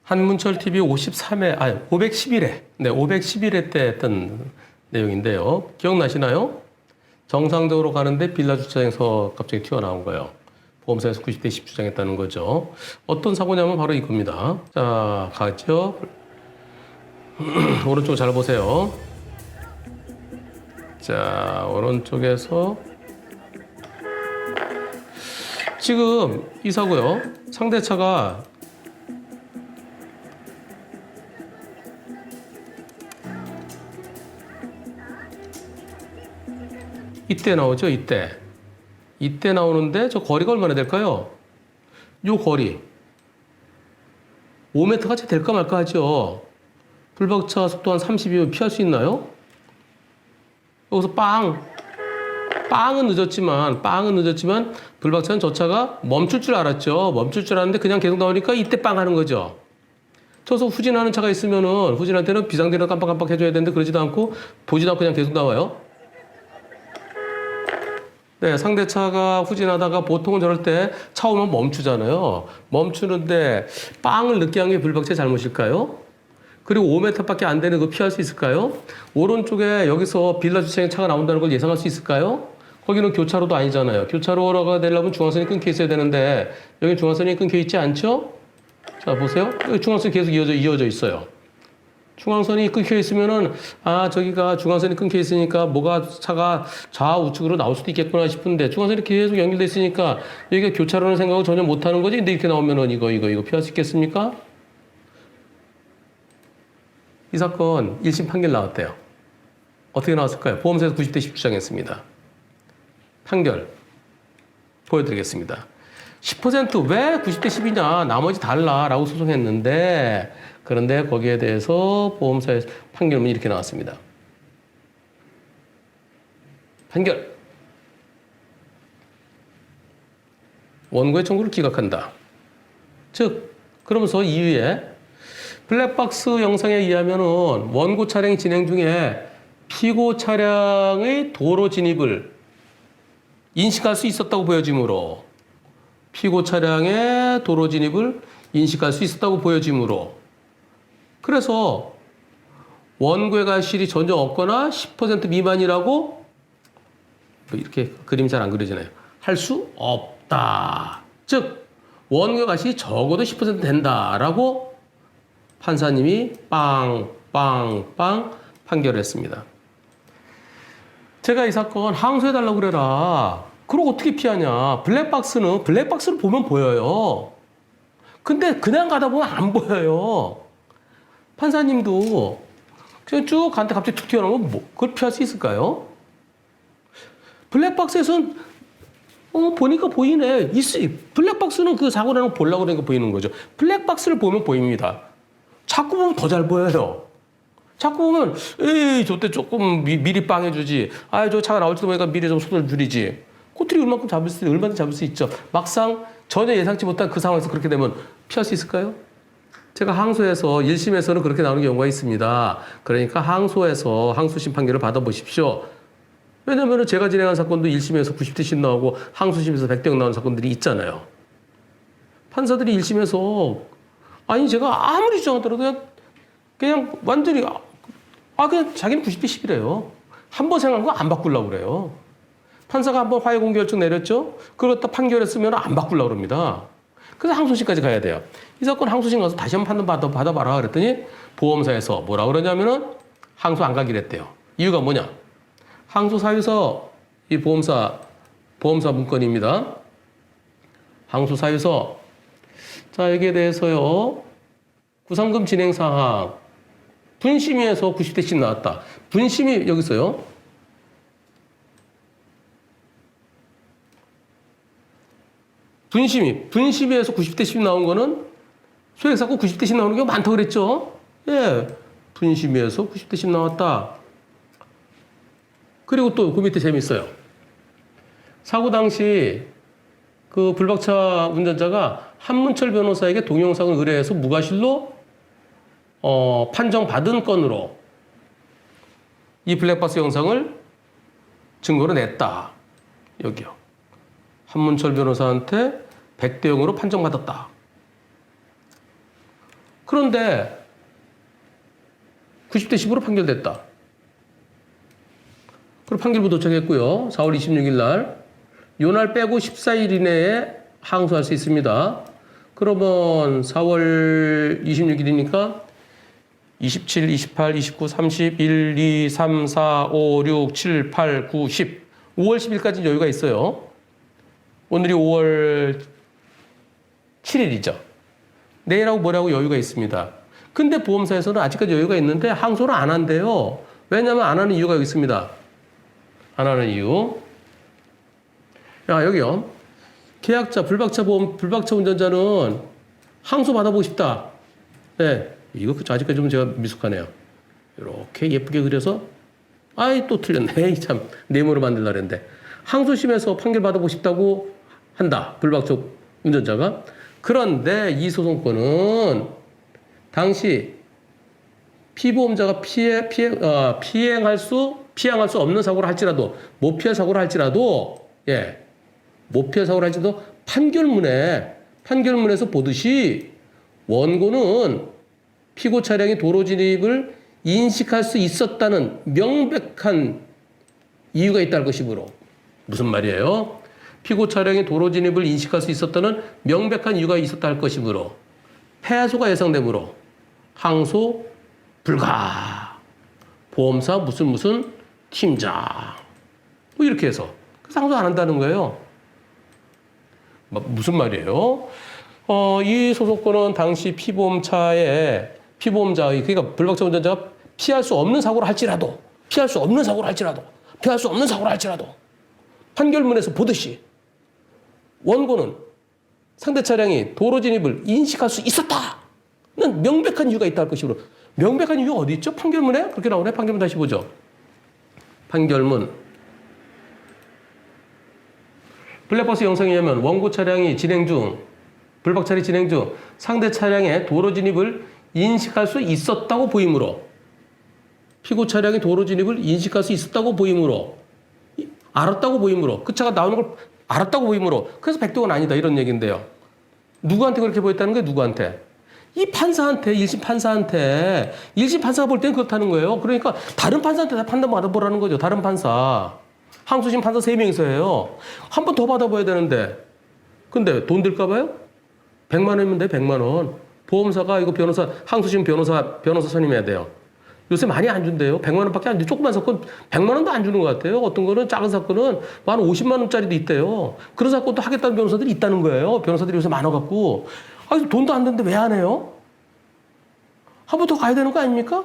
한문철 TV 53회, 아니, 511회. 네, 511회 때 했던 내용인데요. 기억나시나요? 정상적으로 가는데 빌라 주차장에서 갑자기 튀어나온 거예요. 보험사에서 90대 10 주장했다는 거죠. 어떤 사고냐면 바로 이겁니다. 자, 가죠. 오른쪽 잘 보세요. 자, 오른쪽에서 지금 이 사고요. 상대차가 이때 나오죠, 이때 나오는데 저 거리가 얼마나 될까요? 요 거리 5m가 채 될까 말까 하죠. 불박차 속도 한 30이면 피할 수 있나요? 여기서 빵은 늦었지만 불박차는 저 차가 멈출 줄 알았죠. 멈출 줄 알았는데 그냥 계속 나오니까 이때 빵 하는 거죠. 저서 후진하는 차가 있으면은 후진할 때는 비상등을 깜빡깜빡 해줘야 되는데 그러지도 않고 보지도 않고 그냥 계속 나와요. 네, 상대차가 후진하다가 보통은 저럴 때 차 오면 멈추잖아요. 멈추는데 빵을 늦게 한 게 불박차의 잘못일까요? 그리고 5m밖에 안 되는 거 피할 수 있을까요? 오른쪽에 여기서 빌라 주차장에 차가 나온다는 걸 예상할 수 있을까요? 거기는 교차로도 아니잖아요. 교차로가 되려면 중앙선이 끊겨 있어야 되는데 여기 중앙선이 끊겨 있지 않죠? 자, 보세요. 여기 중앙선이 계속 이어져 있어요. 중앙선이 끊겨 있으면은 저기가 중앙선이 끊겨 있으니까 차가 좌우측으로 나올 수도 있겠구나 싶은데 중앙선이 계속 연결돼 있으니까 여기가 교차로는 생각을 전혀 못 하는 거지. 근데 이렇게 나오면은 이거 피할 수 있겠습니까? 이 사건 1심 판결 나왔대요. 어떻게 나왔을까요? 보험사에서 90대 10 주장했습니다. 판결 보여드리겠습니다. 10% 왜 90대 10이냐? 나머지 달라라고 소송했는데 그런데 거기에 대해서 보험사에서 판결문이 이렇게 나왔습니다. 판결. 원고의 청구를 기각한다. 즉 그러면서 이유에 블랙박스 영상에 의하면은 원고 차량이 진행 중에 피고 차량의 도로 진입을 인식할 수 있었다고 보여지므로 피고 차량의 도로 진입을 인식할 수 있었다고 보여지므로 그래서 원고의 과실이 전혀 없거나 10% 미만이라고 이렇게 그림이 잘 안 그려지나요? 할 수 없다. 즉 원고의 과실이 적어도 10% 된다라고 판사님이 빵 판결을 했습니다. 제가 이 사건 항소해달라고 그래라. 그럼 어떻게 피하냐. 블랙박스를 보면 보여요. 근데 그냥 가다 보면 안 보여요. 판사님도 그냥 쭉 가는데 갑자기 툭 튀어나오면 그걸 피할 수 있을까요? 블랙박스에서는 보니까 보이네. 블랙박스는 그 사고 나는 거 보려고 그러니까 보이는 거죠. 블랙박스를 보면 보입니다. 자꾸 보면 더 잘 보여요. 자꾸 보면 저때 조금 미리 빵해주지. 저 차가 나올지도 모르니까 미리 좀 속도를 줄이지. 꼬투리 얼마나 잡을 수 있죠. 막상 전혀 예상치 못한 그 상황에서 그렇게 되면 피할 수 있을까요? 제가 항소해서 1심에서는 그렇게 나오는 경우가 있습니다. 그러니까 항소심 판결을 받아보십시오. 왜냐면 제가 진행한 사건도 1심에서 90대씩 나오고 항소심에서 100대 0 나오는 사건들이 있잖아요. 판사들이 1심에서 제가 아무리 주장하더라도 그냥 완전히 그냥 자기는 90대 10이래요. 한 번 생각한 거 안 바꾸려고 그래요. 판사가 한 번 화해 공개결정 내렸죠? 그렇다 판결했으면 안 바꾸려고 그럽니다. 그래서 항소심까지 가야 돼요. 이 사건 항소심 가서 다시 한번 판단 받아봐라 그랬더니 보험사에서 뭐라 그러냐면은 항소 안 가기로 했대요. 이유가 뭐냐? 항소 사유서 이 보험사 문건입니다. 항소 사유서. 자, 여기에 대해서요. 구상금 진행 사항. 분심위에서 90대씩 나왔다. 분심이 여기 있어요. 분심위에서 90대씩 나온 거는 소액사고 90대씩 나오는 경우가 많다고 그랬죠? 예. 분심위에서 90대씩 나왔다. 그리고 또 그 밑에 재밌어요. 사고 당시 그 불박차 운전자가 한문철 변호사에게 동영상을 의뢰해서 무과실로 판정받은 건으로 이 블랙박스 영상을 증거로 냈다. 여기요. 한문철 변호사한테 100대 0으로 판정받았다. 그런데 90대 10으로 판결됐다. 그리고 판결부 도착했고요. 4월 26일 날. 요날 빼고 14일 이내에 항소할 수 있습니다. 그러면 4월 26일이니까 27, 28, 29, 30, 1, 2, 3, 4, 5, 6, 7, 8, 9, 10. 5월 10일까지 여유가 있어요. 오늘이 5월 7일이죠. 내일하고 모레하고 여유가 있습니다. 근데 보험사에서는 아직까지 여유가 있는데 항소를 안 한대요. 왜냐하면 안 하는 이유가 여기 있습니다. 안 하는 이유. 야, 여기요. 계약자, 불박차 보험, 불박차 운전자는 항소 받아보고 싶다. 네. 이거 아직까지 좀 제가 미숙하네요. 이렇게 예쁘게 그려서, 아이, 또 틀렸네. 에이, 참. 네모로 만들려고 했는데. 항소심에서 판결 받아보고 싶다고 한다. 불박차 운전자가. 그런데 이 소송권은 당시 피보험자가 피행할 수 없는 사고를 할지라도, 못 피할 사고를 할지라도, 예. 못 피할 사고를 할지라도 판결문에서 보듯이 원고는 피고 차량이 도로 진입을 인식할 수 있었다는 명백한 이유가 있다는 것이므로. 무슨 말이에요? 피고 차량이 도로 진입을 인식할 수 있었다는 명백한 이유가 있었다 할 것이므로 패소가 예상되므로 항소 불가. 보험사 무슨 팀장. 뭐 이렇게 해서. 그래서 항소 안 한다는 거예요. 무슨 말이에요? 이 소송권은 당시 피보험자의, 그러니까 불박차 운전자가 피할 수 없는 사고를 할지라도 판결문에서 보듯이 원고는 상대 차량이 도로 진입을 인식할 수 있었다는 명백한 이유가 있다 할 것이므로. 명백한 이유가 어디 있죠? 판결문에? 그렇게 나오네. 판결문 다시 보죠. 판결문. 블랙박스 영상에 의하면 원고 차량이 불박 처리 진행 중 상대 차량의 도로 진입을 인식할 수 있었다고 보이므로, 피고 차량이 도로 진입을 인식할 수 있었다고 보이므로, 알았다고 보이므로, 그 차가 나오는 걸 알았다고 보이므로, 그래서 백동은 아니다 이런 얘기인데요. 누구한테 그렇게 보였다는 거예요? 누구한테? 이 판사한테, 1심 판사한테. 1심 판사가 볼 때는 그렇다는 거예요. 그러니까 다른 판사한테 다 판단 받아보라는 거죠. 다른 판사. 항소심 판사 3명이서 해요. 한 번 더 받아봐야 되는데. 근데 돈 들까 봐요? 100만 원이면 돼, 100만 원. 보험사가 이거 항소심 변호사 선임해야 돼요. 요새 많이 안 준대요. 100만 원밖에 안 돼. 조그만 사건 100만 원도 안 주는 것 같아요. 어떤 거는 작은 사건은 한 50만 원짜리도 있대요. 그런 사건도 하겠다는 변호사들이 있다는 거예요. 변호사들이 요새 많아갖고. 아니, 돈도 안 드는데 왜 안 해요? 한 번 더 가야 되는 거 아닙니까?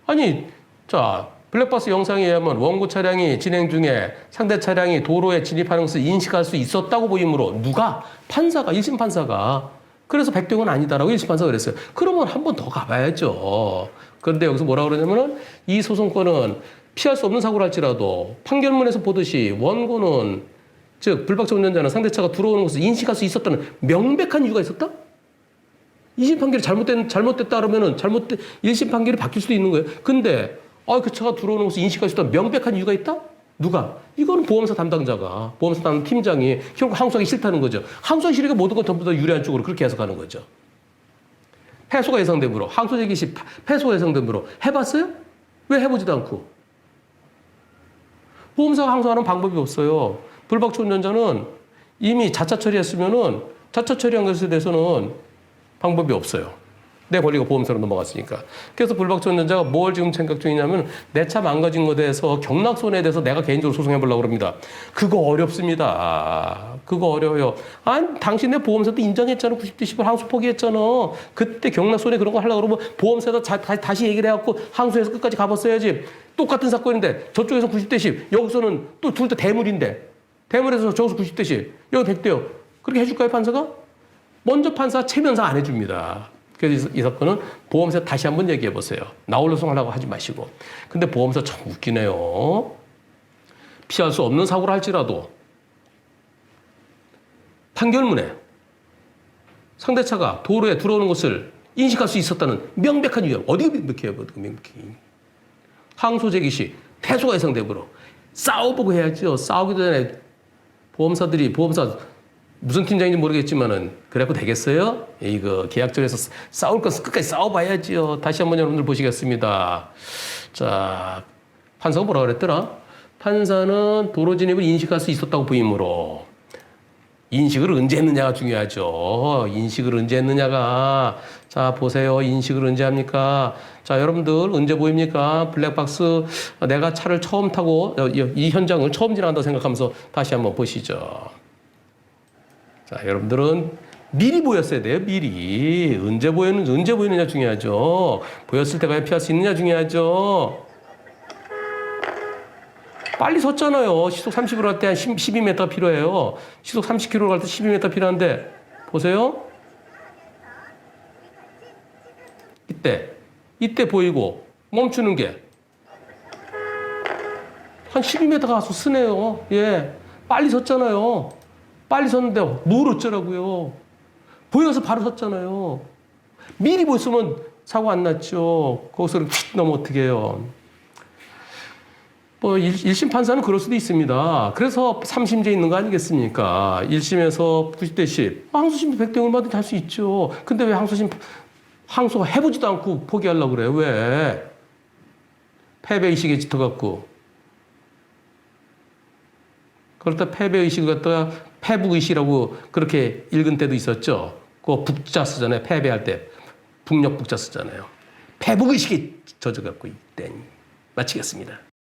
아니, 자, 블랙박스 영상에 의하면 원고 차량이 진행 중에 상대 차량이 도로에 진입하는 것을 인식할 수 있었다고 보이므로 누가? 판사가, 1심 판사가. 그래서 백동은 아니다라고 1심 판사가 그랬어요. 그러면 한 번 더 가봐야죠. 그런데 여기서 뭐라 그러냐면은 이 소송권은 피할 수 없는 사고를 할지라도 판결문에서 보듯이 원고는, 즉 불박차 운전자는 상대차가 들어오는 것을 인식할 수 있었다는 명백한 이유가 있었다? 2심 판결이 잘못됐다 그러면은 1심 판결이 바뀔 수도 있는 거예요. 근데 그 차가 들어오는 것을 인식할 수 있다는 명백한 이유가 있다? 누가? 이거는 보험사 담당자가, 보험사 담당 팀장이 결국 항소하기 싫다는 거죠. 항소하기 싫으니까 모든 건 전부 다 유리한 쪽으로 그렇게 해석하는 거죠. 패소가 예상되므로, 항소 제기 시 패소가 예상되므로 해봤어요? 왜 해보지도 않고? 보험사가 항소하는 방법이 없어요. 불박차 운전자는 이미 자차 처리했으면은 자차 처리한 것에 대해서는 방법이 없어요. 내 권리가 보험사로 넘어갔으니까. 그래서 불박차 운전자가 뭘 지금 생각 중이냐면 내 차 망가진 것에 대해서 경락손해에 대해서 내가 개인적으로 소송해 보려고 합니다. 그거 어렵습니다. 그거 어려워요. 아니, 당신네 보험사도 인정했잖아. 90대 10을 항소 포기했잖아. 그때 경락손해 그런 거 하려고 그러면 보험사에다 다시 얘기를 해갖고 항소해서 끝까지 가봤어야지. 똑같은 사건인데 저쪽에서 90대 10, 여기서는 또 둘 다 대물인데. 대물에서 저기서 90대 10, 여기 100대요. 그렇게 해줄까요, 판사가? 먼저 판사 체면상 안 해줍니다. 그래서 이 사건은 보험사 다시 한번 얘기해 보세요. 나홀로 소송하려고 하지 마시고. 근데 보험사 참 웃기네요. 피할 수 없는 사고를 할지라도 판결문에 상대차가 도로에 들어오는 것을 인식할 수 있었다는 명백한 이유. 어디가 명백해요? 항소 제기 시 패소가 예상되므로 싸워보고 해야죠. 싸우기 전에 보험사 무슨 팀장인지 모르겠지만은 그래갖고 되겠어요? 이거 계약절에서 싸울 건 끝까지 싸워봐야지요. 다시 한번 여러분들 보시겠습니다. 자, 판사가 뭐라 그랬더라? 판사는 도로 진입을 인식할 수 있었다고 부임으로 인식을 언제 했느냐가 중요하죠. 인식을 언제 했느냐가. 자, 보세요. 인식을 언제 합니까? 자, 여러분들 언제 보입니까? 블랙박스 내가 차를 처음 타고 이 현장을 처음 지나간다고 생각하면서 다시 한번 보시죠. 자, 여러분들은 미리 보였어야 돼요. 미리. 언제 보이느냐 중요하죠. 보였을 때 과연 피할 수 있느냐 중요하죠. 빨리 섰잖아요. 시속 30으로 갈 때 한 12m 필요해요. 시속 30km 갈 때 12m 필요한데 보세요. 이때 보이고 멈추는 게 한 12m 가서 쓰네요. 예, 빨리 섰잖아요. 빨리 섰는데 뭘 어쩌라고요. 보여서 바로 섰잖아요. 미리 보였으면 사고 안 났죠. 거기서 휙 넘어 어떻게 해요. 뭐 1심 판사는 그럴 수도 있습니다. 그래서 3심제 있는 거 아니겠습니까? 1심에서 90대 10. 항소심 100대 0 얼마든지 할 수 있죠. 근데 왜 항소가 해보지도 않고 포기하려고 그래요? 왜? 패배의식에 짙어갖고. 그렇다 패배의식을 갖다가 패북의식이라고 그렇게 읽은 때도 있었죠. 그거 북자 쓰잖아요. 패배할 때. 북녘 북자 쓰잖아요. 패북의식에 젖어갖고 있다니. 마치겠습니다.